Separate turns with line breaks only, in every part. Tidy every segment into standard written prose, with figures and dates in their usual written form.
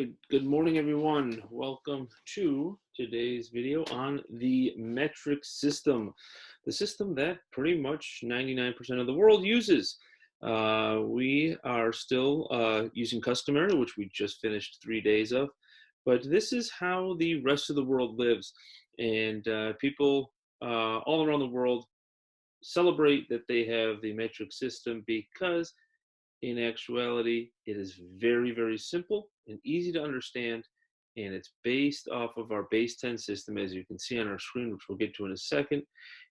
right, good morning everyone. Welcome to today's video on the metric system, the system that pretty much 99% of the world uses. We are still using customary, which we just finished 3 days of, but this is how the rest of the world lives. And people all around the world celebrate that they have the metric system because in actuality, it is very, very simple and easy to understand, and it's based off of our base 10 system, as you can see on our screen, which we'll get to in a second.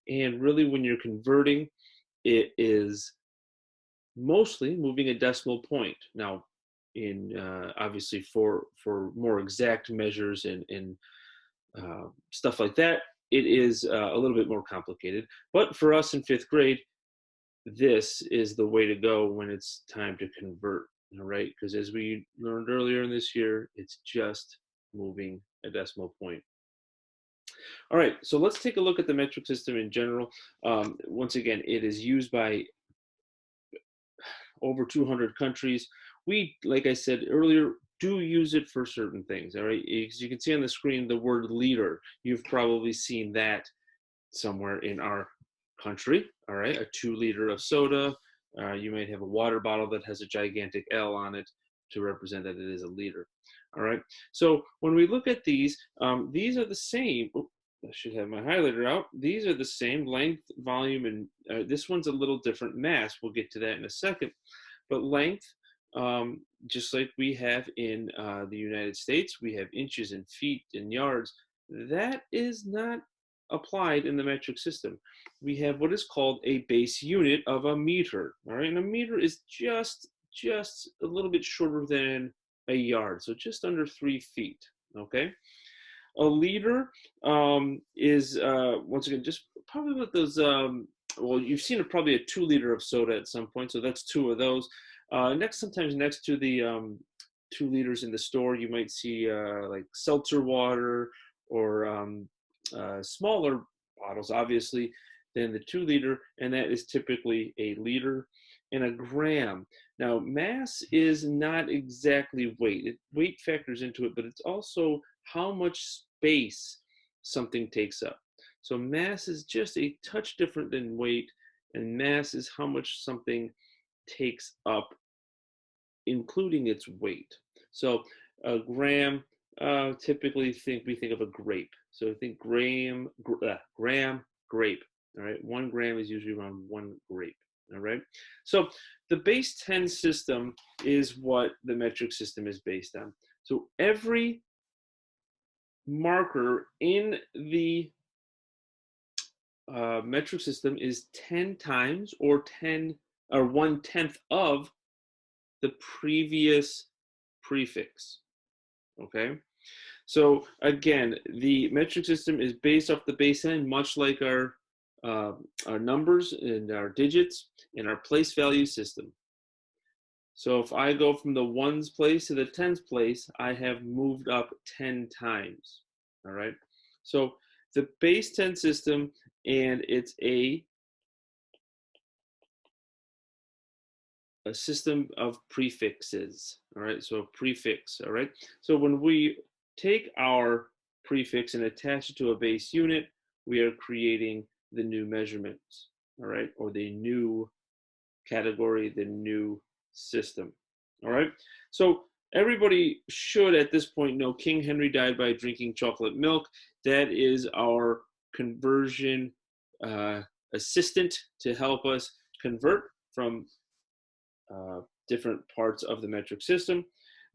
And really, when you're converting, it is mostly moving a decimal point. Now, in obviously for more exact measures and stuff like that, it is a little bit more complicated. But for us in fifth grade, this is the way to go when it's time to convert, all right? Because as we learned earlier in this year, it's just moving a decimal point. All right, so let's take a look at the metric system in general. Once again, it is used by over 200 countries. We, like I said earlier, do use it for certain things, all right? As you can see on the screen, the word liter, you've probably seen that somewhere in our country, all right? A 2 liter of soda. You might have a water bottle that has a gigantic L on it to represent that it is a liter, all right? So when we look at these are the same. Oh, I should have my highlighter out. These are the same length, volume, and this one's a little different mass. We'll get to that in a second. But length, just like we have in the United States, we have inches and feet and yards. That is not applied in the metric system. We have what is called a base unit of a meter, all right? And a meter is just a little bit shorter than a yard, so just under 3 feet, okay? A liter is, once again, just probably what those, well, you've seen probably a 2 liter of soda at some point, so that's 2 of those. Sometimes next to the 2 liters in the store, you might see like seltzer water or smaller bottles, obviously, than the 2 liter, and that is typically a liter. And a gram. Now, mass is not exactly weight. Weight factors into it, but it's also how much space something takes up. So mass is just a touch different than weight, and mass is how much something takes up, including its weight. So a gram, typically we think of a grape. So think gram, grape. All right, 1 gram is usually around 1 grape. All right, so the base 10 system is what the metric system is based on. So every marker in the metric system is 10 times or 1/10 of the previous prefix, okay? So again, the metric system is based off the base 10, much like our numbers and our digits and our place value system. So if I go from the ones place to the tens place, I have moved up 10 times, all right? So the base 10 system, and it's a system of prefixes, all right? So prefix, all right? So when we take our prefix and attach it to a base unit, we are creating the new measurements, all right? Or the new category, the new system, all right? So everybody should at this point know King Henry died by drinking chocolate milk. That is our conversion assistant to help us convert from different parts of the metric system.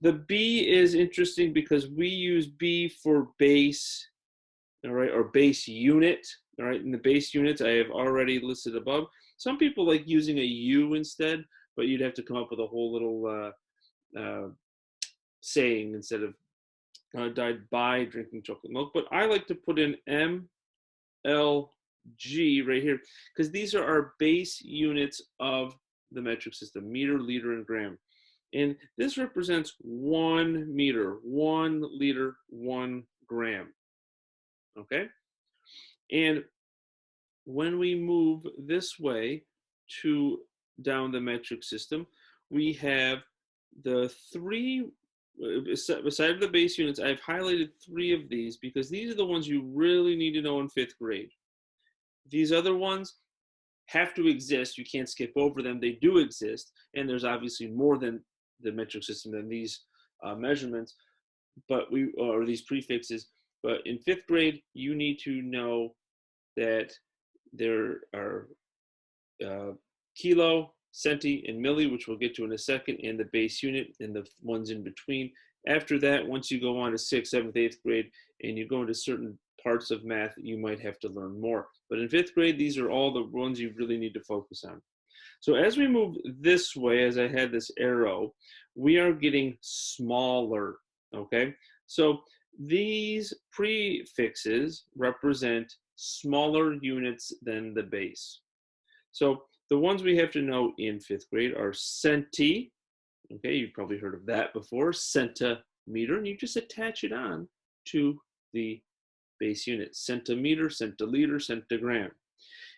The B is interesting because we use B for base, all right, or base unit, all right? And the base units I have already listed above. Some people like using a U instead, but you'd have to come up with a whole little saying instead of died by drinking chocolate milk. But I like to put in MLG right here because these are our base units of the metric system: meter, liter, and gram. And this represents 1 meter, 1 liter, 1 gram. Okay? And when we move this way to down the metric system, we have the 3 beside the base units, I've highlighted 3 of these because these are the ones you really need to know in 5th grade. These other ones have to exist. You can't skip over them. They do exist, and there's obviously more than the metric system than these measurements, or these prefixes. But in 5th grade, you need to know that there are kilo, centi, and milli, which we'll get to in a second, and the base unit and the ones in between. After that, once you go on to 6th, 7th, 8th grade, and you go into certain parts of math, you might have to learn more. But in 5th grade, these are all the ones you really need to focus on. So as we move this way, as I had this arrow, we are getting smaller, okay? So these prefixes represent smaller units than the base. So the ones we have to know in 5th grade are centi. Okay, you've probably heard of that before, centimeter, and you just attach it on to the base unit. Centimeter, centiliter, centigram.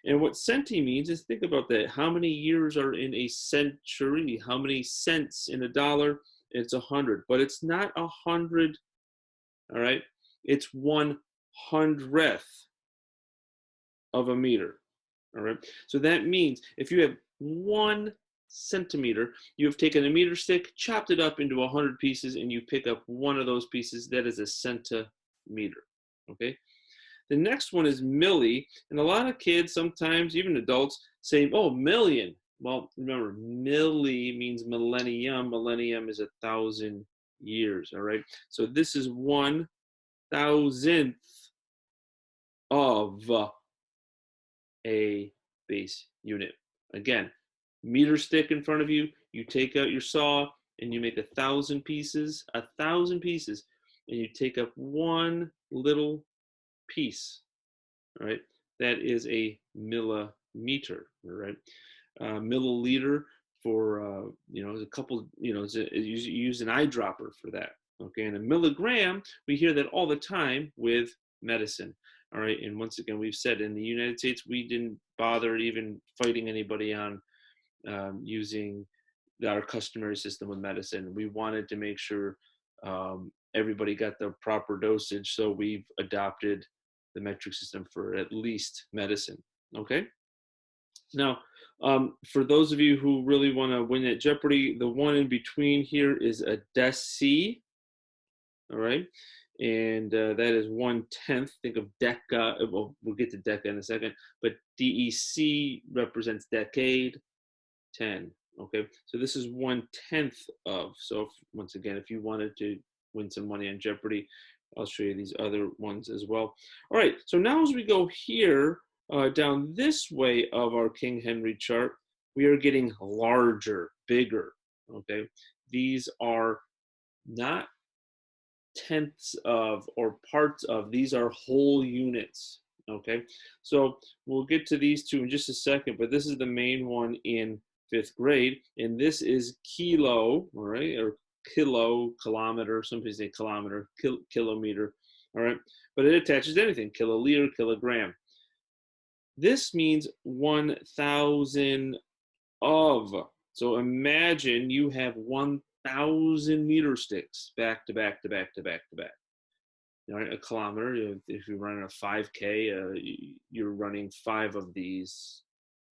And what centi means is, think about that. How many years are in a century? How many cents in a dollar? It's 100, but it's not 100, all right? It's 1/100th of a meter, all right? So that means if you have 1 centimeter, you have taken a meter stick, chopped it up into 100 pieces, and you pick up one of those pieces. That is a centimeter, okay? The next one is milli, and a lot of kids, sometimes even adults, say, oh, million. Well, remember, milli means millennium. Millennium is 1,000 years, all right? So this is 1,000th of a base unit. Again, meter stick in front of you, you take out your saw, and you make 1,000 pieces, and you take up one little piece, all right? That is a millimeter, all right? Milliliter for, a couple, you use an eyedropper for that, okay? And a milligram, we hear that all the time with medicine, all right? And once again, we've said in the United States, we didn't bother even fighting anybody on using our customary system with medicine. We wanted to make sure everybody got the proper dosage, so we've adopted the metric system for at least medicine, okay? Now, for those of you who really want to win at Jeopardy, the one in between here is a deci, all right? And that is 1/10. Think of deca. Well, we'll get to deca in a second, but DEC represents decade, 10. Okay, so this is 1/10 of. So once again, if you wanted to win some money on Jeopardy, I'll show you these other ones as well. All right, so now as we go here down this way of our King Henry chart, we are getting larger, bigger. Okay, these are not tenths of or parts of, these are whole units. Okay, so we'll get to these two in just a second, but this is the main one in 5th grade, and this is kilo, all right, or kilo, kilometer, some people say kilometer, kilometer, all right, but it attaches to anything, kiloliter, kilogram. This means 1,000 of. So imagine you have 1,000 meter sticks back to back to back to back to back. All right, a kilometer, if you're running a 5K, you're running 5 of these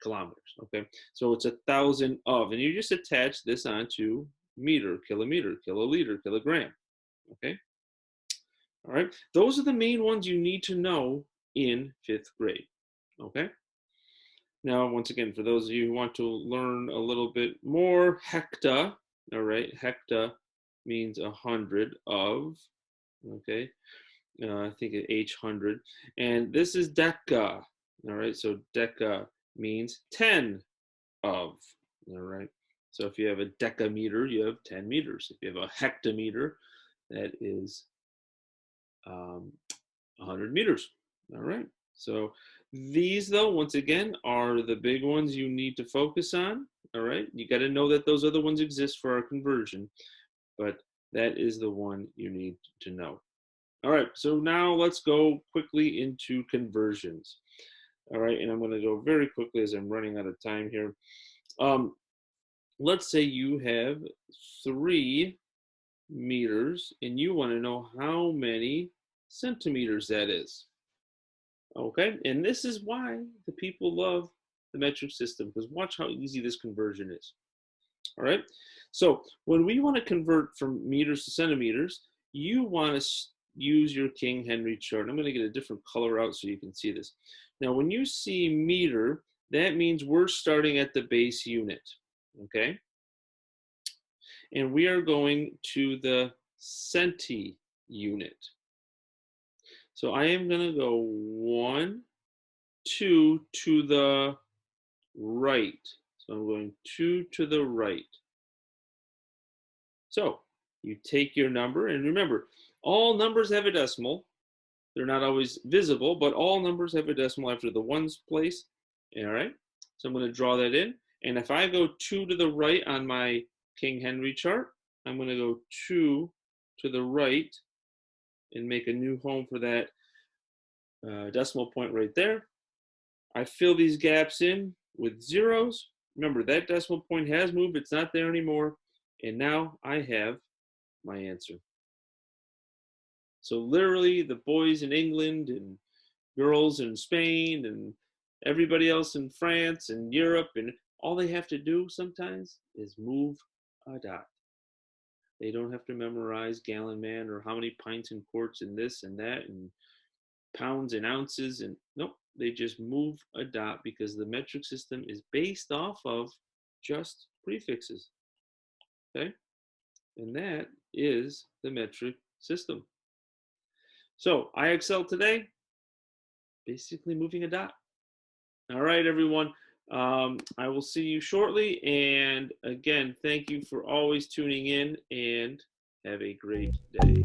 kilometers, okay? So it's 1,000 of, and you just attach this onto meter, kilometer, kiloliter, kilogram, okay? All right, those are the main ones you need to know in 5th grade, okay? Now, once again, for those of you who want to learn a little bit more, hecta, all right, hecta means 100 of, okay? I think H 100, and this is deca, all right? So deca means 10 of, all right? So if you have a decameter, you have 10 meters. If you have a hectometer, that is 100 meters, all right? So these, though, once again, are the big ones you need to focus on, all right? You got to know that those other ones exist for our conversion, but that is the one you need to know. All right, so now let's go quickly into conversions. All right, and I'm going to go very quickly as I'm running out of time here. Let's say you have 3 meters, and you want to know how many centimeters that is. Okay, and this is why the people love the metric system, because watch how easy this conversion is. All right, so when we want to convert from meters to centimeters, you want to use your King Henry chart. I'm going to get a different color out so you can see this. Now, when you see meter, that means we're starting at the base unit, okay? And we are going to the centi unit. So I am going to go 1, 2 to the right. So I'm going 2 to the right. So you take your number, and remember, all numbers have a decimal. They're not always visible, but all numbers have a decimal after the ones place. All right, so I'm going to draw that in. And if I go 2 to the right on my King Henry chart, I'm going to go 2 to the right and make a new home for that decimal point right there. I fill these gaps in with zeros. Remember, that decimal point has moved. It's not there anymore. And now I have my answer. So literally the boys in England and girls in Spain and everybody else in France and Europe, and all they have to do sometimes is move a dot. They don't have to memorize gallon man or how many pints and quarts and this and that and pounds and ounces, and nope, they just move a dot because the metric system is based off of just prefixes. Okay, and that is the metric system. So IXL today, basically moving a dot. All right, everyone. I will see you shortly. And again, thank you for always tuning in, and have a great day.